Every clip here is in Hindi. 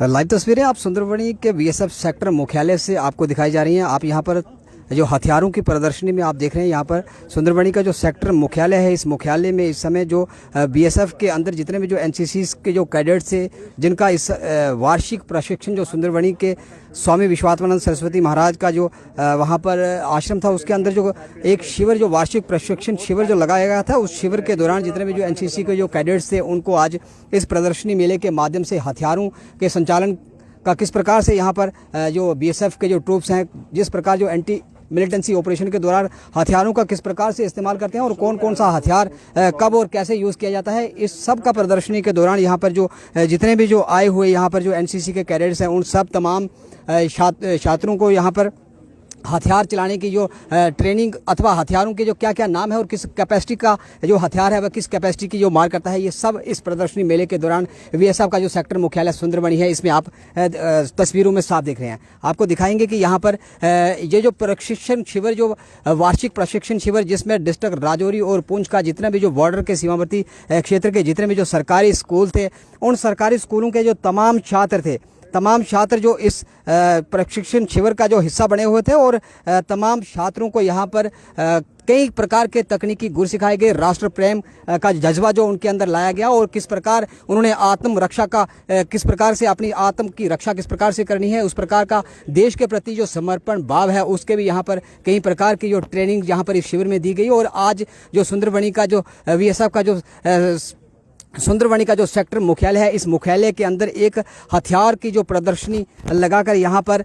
लाइव तस्वीरें आप सुंदरबनी के बीएसएफ सेक्टर मुख्यालय से आपको दिखाई जा रही हैं। आप यहां पर जो हथियारों की प्रदर्शनी में आप देख रहे हैं, यहाँ पर सुंदरबनी का जो सेक्टर मुख्यालय है, इस मुख्यालय में इस समय जो बीएसएफ के अंदर जितने भी जो एनसीसी के जो कैडेट्स थे, जिनका इस वार्षिक प्रशिक्षण जो सुंदरबनी के स्वामी विश्वात्मानंद सरस्वती महाराज का जो वहाँ पर आश्रम था, उसके अंदर जो एक शिविर, जो वार्षिक प्रशिक्षण शिविर जो लगाया गया था, उस शिविर के दौरान जितने भी जो एनसीसी के जो कैडेट्स थे, उनको आज इस प्रदर्शनी मेले के माध्यम से हथियारों के संचालन का किस प्रकार से यहाँ पर जो बीएसएफ के जो ट्रूप्स हैं, जिस प्रकार जो एंटी मिलिटेंसी ऑपरेशन के दौरान हथियारों का किस प्रकार से इस्तेमाल करते हैं और कौन कौन सा हथियार कब और कैसे यूज़ किया जाता है, इस सब का प्रदर्शनी के दौरान यहाँ पर जो जितने भी जो आए हुए यहाँ पर जो एनसीसी के कैडेट्स हैं, उन सब तमाम छात्रों को यहाँ पर हथियार चलाने की जो ट्रेनिंग अथवा हथियारों के जो क्या क्या नाम है और किस कैपेसिटी का जो हथियार है वह किस कैपेसिटी की जो मार करता है, ये सब इस प्रदर्शनी मेले के दौरान बीएसएफ का जो सेक्टर मुख्यालय सुंदरबनी है, इसमें आप तस्वीरों में साफ देख रहे हैं। आपको दिखाएंगे कि यहाँ पर ये जो प्रशिक्षण शिविर, जो वार्षिक प्रशिक्षण शिविर, जिसमें डिस्ट्रिक्ट राजौरी और पुंछ का जितने भी जो बॉर्डर के सीमावर्ती क्षेत्र के जितने भी जो सरकारी स्कूल थे, उन सरकारी स्कूलों के जो तमाम छात्र जो इस प्रशिक्षण शिविर का जो हिस्सा बने हुए थे, और तमाम छात्रों को यहाँ पर कई प्रकार के तकनीकी गुर सिखाए गए, राष्ट्र प्रेम का जज्बा जो उनके अंदर लाया गया, और किस प्रकार उन्होंने आत्म रक्षा का किस प्रकार से अपनी आत्म की रक्षा किस प्रकार से करनी है, उस प्रकार का देश के प्रति जो समर्पण भाव है, उसके भी यहाँ पर कई प्रकार की जो ट्रेनिंग यहाँ पर इस शिविर में दी गई। और आज जो सुंदरबनी का जो बीएसएफ का जो सुंदरबनी का जो सेक्टर मुख्यालय है, इस मुख्यालय के अंदर एक हथियार की जो प्रदर्शनी लगाकर यहाँ पर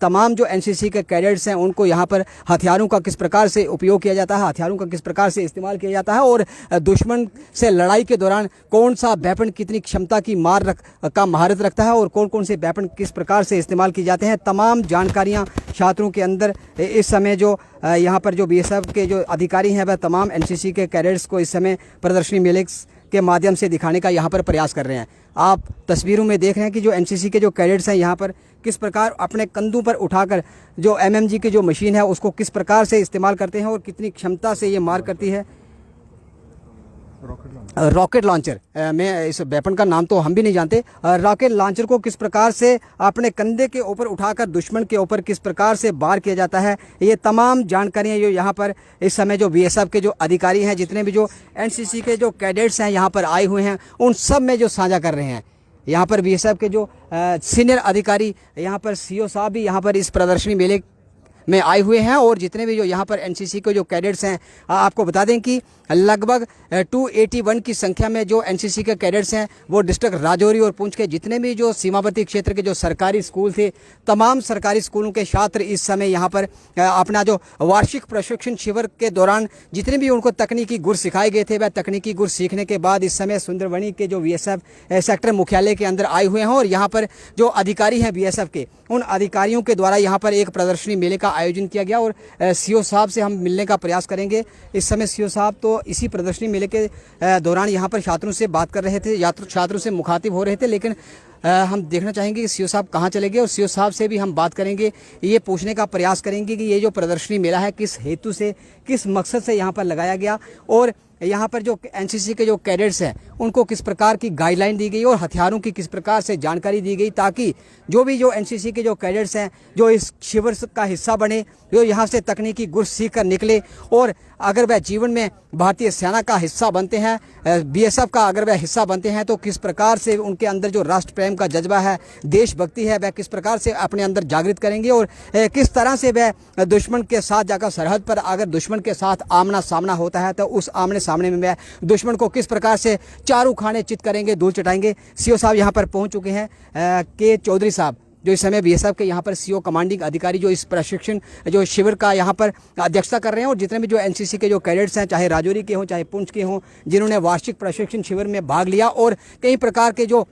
तमाम जो एनसीसी के कैडेट्स हैं, उनको यहाँ पर हथियारों का किस प्रकार से उपयोग किया जाता है, हथियारों का किस प्रकार से इस्तेमाल किया जाता है, और दुश्मन से लड़ाई के दौरान कौन सा वेपन कितनी क्षमता की महारत रखता है, और कौन कौन से वेपन किस प्रकार से इस्तेमाल किए जाते हैं, तमाम जानकारियाँ छात्रों के अंदर इस समय जो यहाँ पर जो बीएसएफ के जो अधिकारी हैं, वह तमाम एनसीसी के कैडेट्स को इस समय प्रदर्शनी मेले के माध्यम से दिखाने का यहाँ पर प्रयास कर रहे हैं। आप तस्वीरों में देख रहे हैं कि जो एनसीसी के जो कैडेट्स हैं, यहाँ पर किस प्रकार अपने कंधों पर उठाकर जो एमएमजी की जो मशीन है, उसको किस प्रकार से इस्तेमाल करते हैं और कितनी क्षमता से ये मार करती है। रॉकेट लॉन्चर में इस वेपन का नाम तो हम भी नहीं जानते। रॉकेट लॉन्चर को किस प्रकार से अपने कंधे के ऊपर उठाकर दुश्मन के ऊपर किस प्रकार से वार किया जाता है, ये तमाम जानकारियां जो यहाँ पर इस समय जो बीएसएफ के जो अधिकारी हैं, जितने भी जो एनसीसी के जो कैडेट्स हैं यहाँ पर आए हुए हैं, उन सब में जो साझा कर रहे हैं। यहाँ पर बीएसएफ के जो सीनियर अधिकारी, यहाँ पर सीओ साहब भी यहाँ पर इस प्रदर्शनी मेले में आए हुए हैं, और जितने भी जो यहाँ पर एनसीसी के जो कैडेट्स हैं, आपको बता दें कि लगभग 281 की संख्या में जो एनसीसी के कैडेट्स हैं, वो डिस्ट्रिक्ट राजौरी और पुंछ के जितने भी जो सीमावर्ती क्षेत्र के जो सरकारी स्कूल थे, तमाम सरकारी स्कूलों के छात्र इस समय यहाँ पर अपना जो वार्षिक प्रशिक्षण शिविर के दौरान जितने भी उनको तकनीकी गुर सिखाए गए थे, वह तकनीकी गुर सीखने के बाद इस समय सुंदरबनी के जो बीएसएफ सेक्टर मुख्यालय के अंदर आए हुए हैं, और यहाँ पर जो अधिकारी हैं बीएसएफ के, उन अधिकारियों के द्वारा यहाँ पर एक प्रदर्शनी मेले का आयोजन किया गया। और सीओ साहब से हम मिलने का प्रयास करेंगे। इस समय सीओ साहब तो इसी प्रदर्शनी मेले के दौरान यहाँ पर छात्रों से बात कर रहे थे, छात्रों से मुखातिब हो रहे थे, लेकिन हम देखना चाहेंगे कि सीओ साहब कहाँ चले गए, और सीओ साहब से भी हम बात करेंगे, ये पूछने का प्रयास करेंगे कि ये जो प्रदर्शनी मेला है किस हेतु से, किस मकसद से यहाँ पर लगाया गया, और यहाँ पर जो एनसीसी के जो कैडेट्स हैं, उनको किस प्रकार की गाइडलाइन दी गई और हथियारों की किस प्रकार से जानकारी दी गई, ताकि जो भी जो एनसीसी के जो कैडेट्स हैं, जो इस शिविर का हिस्सा बने, जो यहाँ से तकनीकी गुर सीख कर निकले, और अगर वह जीवन में भारतीय सेना का हिस्सा बनते हैं, बीएसएफ का अगर वह हिस्सा बनते हैं, तो किस प्रकार से उनके अंदर जो राष्ट्र प्रेम का जज्बा है, देशभक्ति है, वह किस प्रकार से अपने अंदर जागृत करेंगे, और किस तरह से वह दुश्मन के साथ जाकर सरहद पर अगर दुश्मन के साथ आमना सामना होता है, तो उस आमने सामने में वह दुश्मन को किस प्रकार से चारू खाने चित करेंगे, धूल चटाएंगे। सीओ साहब यहाँ पर पहुँच चुके हैं, के चौधरी साहब, जो इस समय बीएसएफ के यहाँ पर सीओ कमांडिंग अधिकारी जो इस प्रशिक्षण जो शिविर का यहाँ पर अध्यक्षता कर रहे हैं, और जितने भी जो एनसीसी के जो कैडेट्स हैं, चाहे राजौरी के हों चाहे पुंछ के हों, जिन्होंने वार्षिक प्रशिक्षण शिविर में भाग लिया और कई प्रकार के जो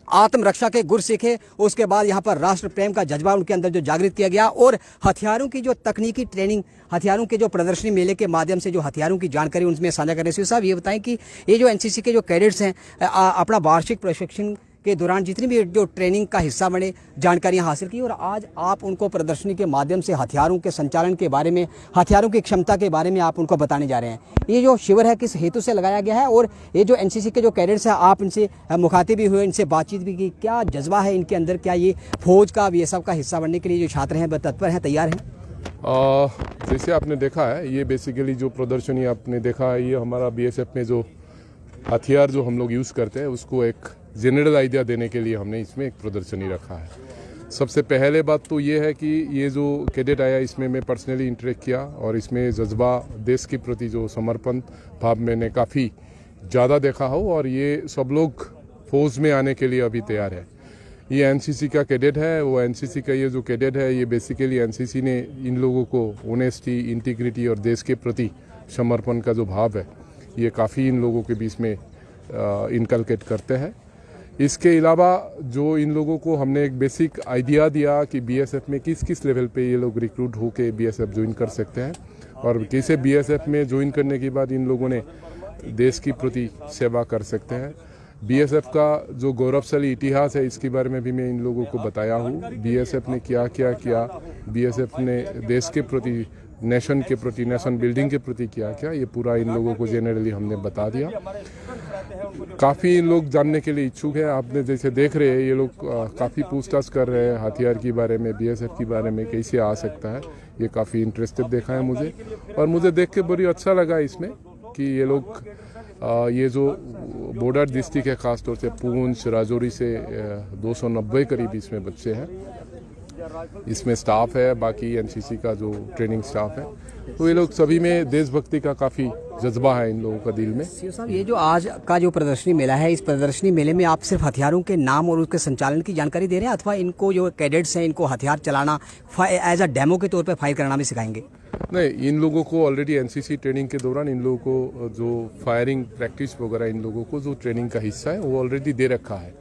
आत्मरक्षा के गुर सीखे, उसके बाद यहाँ पर राष्ट्र प्रेम का जज्बा उनके अंदर जो जागृत किया गया, और हथियारों की जो तकनीकी ट्रेनिंग, हथियारों के जो प्रदर्शनी मेले के माध्यम से जो हथियारों की जानकारी उनमें साझा करने से। साहब ये बताएं कि ये जो एनसीसी के जो कैडेट्स हैं अपना वार्षिक प्रशिक्षण के दौरान जितनी भी जो ट्रेनिंग का हिस्सा बने जानकारियां हासिल की, और आज आप उनको प्रदर्शनी के माध्यम से हथियारों के संचालन के बारे में, हथियारों की क्षमता के बारे में आप उनको बताने जा रहे हैं। ये जो शिविर है किस हेतु से लगाया गया है, और ये जो एनसीसी के जो कैडेट्स हैं, आप इनसे मुखातिब भी हुए, इनसे बातचीत भी की, क्या जज्बा है इनके अंदर, क्या ये फौज का बीएसएफ का हिस्सा बनने के लिए जो छात्र हैं तत्पर हैं, तैयार हैं? जैसे आपने देखा है, ये बेसिकली जो प्रदर्शनी आपने देखा है, ये हमारा बीएसएफ में जो हथियार जो हम लोग यूज़ करते हैं उसको एक जनरल आइडिया देने के लिए हमने इसमें एक प्रदर्शनी रखा है। सबसे पहले बात तो ये है कि ये जो कैडेट आया इसमें मैं पर्सनली इंटरेक्ट किया, और इसमें जज्बा देश के प्रति जो समर्पण भाव मैंने काफ़ी ज़्यादा देखा हो, और ये सब लोग फौज में आने के लिए अभी तैयार है। ये एनसीसी का कैडेट है, वो एनसीसी का ये जो कैडेट है, ये बेसिकली एनसीसी ने इन लोगों को ऑनेस्टी, इंटीग्रिटी और देश के प्रति समर्पण का जो भाव है ये काफ़ी इन लोगों के बीच में इनकलकेट करते हैं। इसके अलावा जो इन लोगों को हमने एक बेसिक आइडिया दिया कि बीएसएफ में किस किस लेवल पे ये लोग रिक्रूट होके बीएसएफ ज्वाइन कर सकते हैं, और कैसे बीएसएफ में ज्वाइन करने के बाद इन लोगों ने देश की प्रति सेवा कर सकते हैं। बीएसएफ का जो गौरवशाली इतिहास है इसके बारे में भी मैं इन लोगों को बताया हूँ। बीएसएफ ने क्या क्या किया, बीएसएफ ने देश के प्रति, नेशन के प्रति, नेशन बिल्डिंग के प्रति क्या क्या, ये पूरा इन लोगों को जेनरली हमने बता दिया। काफ़ी लोग जानने के लिए इच्छुक है। आपने जैसे देख रहे हैं ये लोग काफ़ी पूछताछ कर रहे हैं हथियार के बारे में, बीएसएफ के बारे में कैसे आ सकता है, ये काफ़ी इंटरेस्टेड देखा है मुझे, और मुझे देख के बड़ी अच्छा लगा इसमें कि ये लोग ये जो बॉर्डर डिस्ट्रिक्ट है, ख़ासतौर से पूंछ, राजौरी से 290 करीब इसमें बच्चे हैं, इसमें स्टाफ है, बाकी एनसीसी का जो ट्रेनिंग स्टाफ है, तो ये लोग सभी में देशभक्ति का काफ़ी जज्बा है इन लोगों का दिल में। साहब, ये जो आज का जो प्रदर्शनी मेला है, इस प्रदर्शनी मेले में आप सिर्फ हथियारों के नाम और उसके संचालन की जानकारी दे रहे हैं, अथवा इनको जो कैडेट्स हैं इनको हथियार चलाना एज अ डेमो के तौर पर फायर कराना भी सिखाएंगे? नहीं, इन लोगों को ऑलरेडी एनसीसी ट्रेनिंग के दौरान इन लोगों को जो फायरिंग प्रैक्टिस वगैरह इन लोगों को जो ट्रेनिंग का हिस्सा है वो ऑलरेडी दे रखा है।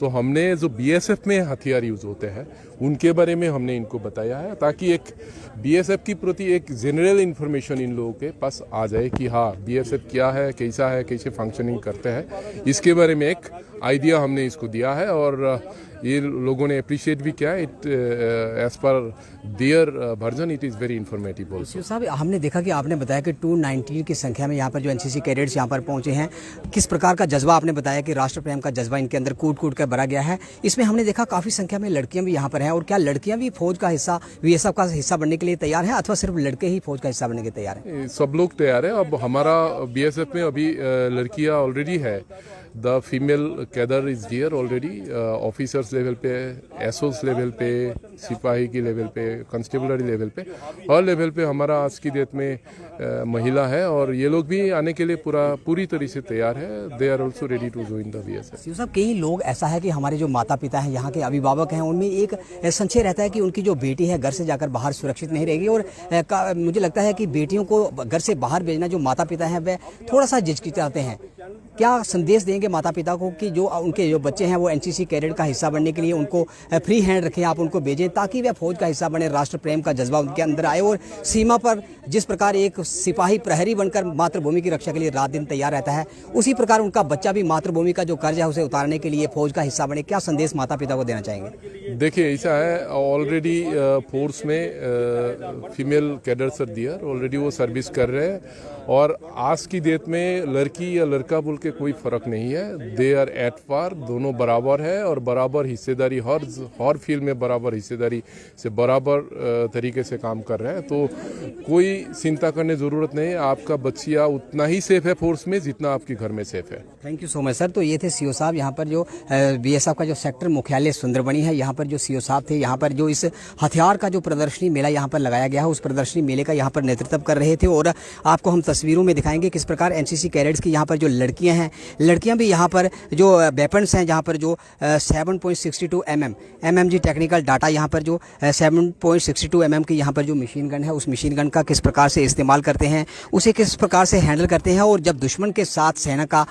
तो हमने जो बीएसएफ में हथियार यूज होते हैं उनके बारे में हमने इनको बताया है, ताकि एक बीएसएफ की प्रति एक जनरल इन्फॉर्मेशन इन लोगों के पास आ जाए कि हाँ बीएसएफ क्या है, कैसे फंक्शनिंग करते हैं, इसके बारे में एक आइडिया हमने इसको दिया है, और ये लोगों ने अप्रिशिएट भी किया। It as per their version it is very informative also. साहब, हमने देखा कि आपने बताया कि 219 की संख्या में यहाँ पर जो एनसीसी कैडेट्स यहाँ पर पहुँचे हैं, किस प्रकार का जज्बा आपने बताया कि राष्ट्र प्रेम का जज्बा इनके अंदर कूट कूट कर भरा गया है। इसमें हमने देखा काफ़ी संख्या में लड़कियाँ भी यहाँ पर हैं, और क्या लड़कियाँ भी फौज का हिस्सा, बीएसएफ का हिस्सा बनने के लिए तैयार हैं, अथवा सिर्फ लड़के ही फौज का हिस्सा बनने के तैयार हैं? सब लोग तैयार है। अब हमारा बीएसएफ में अभी लड़कियाँ ऑलरेडी है। The female cadre is here already, officers level पे, एसओस लेवल पे, सिपाही की लेवल पे, कंस्टेबलरी लेवल पे, हर लेवल पे हमारा आज की डेट में महिला है, और ये लोग भी आने के लिए पूरी तरह से तैयार है। They are also ready to join the BSF. साहब, कई लोग ऐसा है कि हमारे जो माता पिता हैं, यहाँ के अभिभावक हैं, उनमें एक संशय रहता है कि उनकी जो बेटी है घर से जाकर बाहर सुरक्षित नहीं रहेगी, और मुझे लगता है कि बेटियों को घर से बाहर भेजना जो माता पिता हैं वह थोड़ा सा झिझकिचाते हैं। क्या संदेश देंगे माता पिता को कि जो उनके जो बच्चे हैं वो एनसीसी कैडेट का हिस्सा बनने के लिए उनको फ्री हैंड रखें, आप उनको भेजें, ताकि वह फौज का हिस्सा बने, राष्ट्र प्रेम का जज्बा उनके अंदर आए, और सीमा पर जिस प्रकार एक सिपाही प्रहरी बनकर मातृभूमि की रक्षा के लिए रात दिन तैयार रहता है, उसी प्रकार उनका बच्चा भी मातृभूमि का जो कर्ज है उसे उतारने के लिए फौज का हिस्सा बने। क्या संदेश माता पिता को देना चाहेंगे? देखिए, ऐसा है, ऑलरेडी फोर्स में female cadres are there, already वो सर्विस कर रहे हैं, और आज की डेट में लड़की या लड़का बोल के कोई फर्क नहीं है। दे आर एट पार, दोनों बराबर है, और बराबर हिस्सेदारी हर फील्ड में बराबर हिस्सेदारी से बराबर तरीके से काम कर रहे हैं। तो कोई चिंता करने ज़रूरत नहीं है। आपका बच्चिया उतना ही सेफ है फोर्स में जितना आपके घर में सेफ है। Thank you so much sir. तो ये थे सीओ साहब, यहाँ पर जो बीएसएफ का जो सेक्टर मुख्यालय सुंदरबनी है, यहाँ पर जो सीओ साहब थे, यहाँ पर जो इस हथियार का जो प्रदर्शनी मेला यहाँ पर लगाया गया है, उस प्रदर्शनी मेले का यहाँ पर नेतृत्व कर रहे थे, और आपको हम तस्वीरों में दिखाएंगे किस प्रकार एनसीसी कैडेट्स की यहाँ पर जो लड़कियाँ हैं, लड़कियाँ भी यहाँ पर जो वेपन्स हैं, जहाँ पर जो 7.62 MMG टेक्निकल डाटा, यहाँ पर जो 7.62 mm की यहाँ पर जो मशीन गन है, उस मशीन गन का किस प्रकार से इस्तेमाल करते हैं, उसे किस प्रकार से हैंडल करते हैं, और जब दुश्मन के साथ सेना का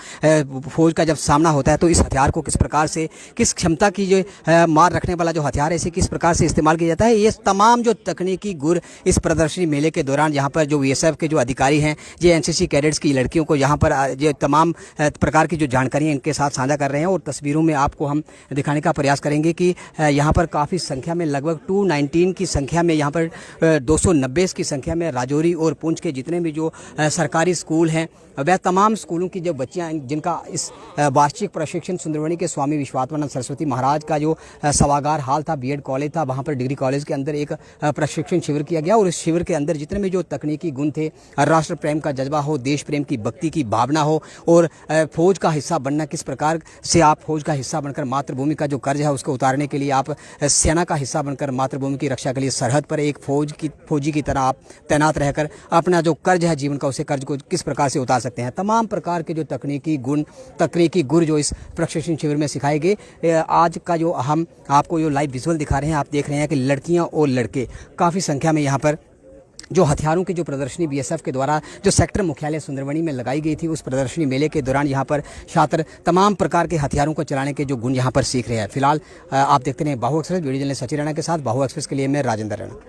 फौज का जब सामना होता है तो इस हथियार को किस प्रकार से, किस क्षमता की जो मार रखने वाला जो हथियार है इसे किस प्रकार से इस्तेमाल किया जाता है, ये तमाम जो तकनीकी गुर इस प्रदर्शनी मेले के दौरान यहाँ पर जो बीएसएफ के जो अधिकारी हैं ये एनसीसी कैडेट्स की लड़कियों को यहाँ पर ये तमाम प्रकार की जो जानकारियाँ इनके साथ साझा कर रहे हैं। और तस्वीरों में आपको हम दिखाने का प्रयास करेंगे कि यहाँ पर काफ़ी संख्या में लगभग 219 की संख्या में, यहाँ पर 290 की संख्या में राजौरी और पुंछ के जितने भी जो सरकारी स्कूल हैं वह तमाम स्कूलों की जो बच्चियां जिनका इस वार्षिक प्रशिक्षण सुंदरबनी के स्वामी विश्वात्मानंद सरस्वती महाराज का जो सभागार हाल था, बीएड कॉलेज था, वहाँ पर डिग्री कॉलेज के अंदर एक प्रशिक्षण शिविर किया गया। और इस शिविर के अंदर जितने भी जो तकनीकी गुण थे, राष्ट्र प्रेम का जज्बा हो, देश प्रेम की भक्ति की भावना हो और फौज का हिस्सा बनना, किस प्रकार से आप फौज का हिस्सा बनकर मातृभूमि का जो कर्ज है उसको उतारने के लिए आप सेना का हिस्सा बनकर मातृभूमि की रक्षा के लिए सरहद पर एक फौजी की तरह आप तैनात रहकर अपना जो कर्ज है जीवन का, उसे कर्ज को किस प्रकार से उतार सकते हैं। तमाम प्रकार के जो तकनीकी गुण जो इस प्रशिक्षण शिविर में सिखाए गए। आज का जो हम आपको जो लाइव विजुअल दिखा रहे हैं, आप देख रहे हैं कि लड़कियां और लड़के काफ़ी संख्या में यहाँ पर जो हथियारों की जो प्रदर्शनी बीएसएफ के द्वारा जो सेक्टर मुख्यालय सुंदरबनी में लगाई गई थी, उस प्रदर्शनी मेले के दौरान यहाँ पर छात्र तमाम प्रकार के हथियारों को चलाने के जो गुण यहाँ पर सीख रहे हैं। फिलहाल आप देखते रहे बाहु express, video journalist Sachin Rana के साथ। बाहु एक्सप्रेस के लिए मैं राजेंद्र राणा।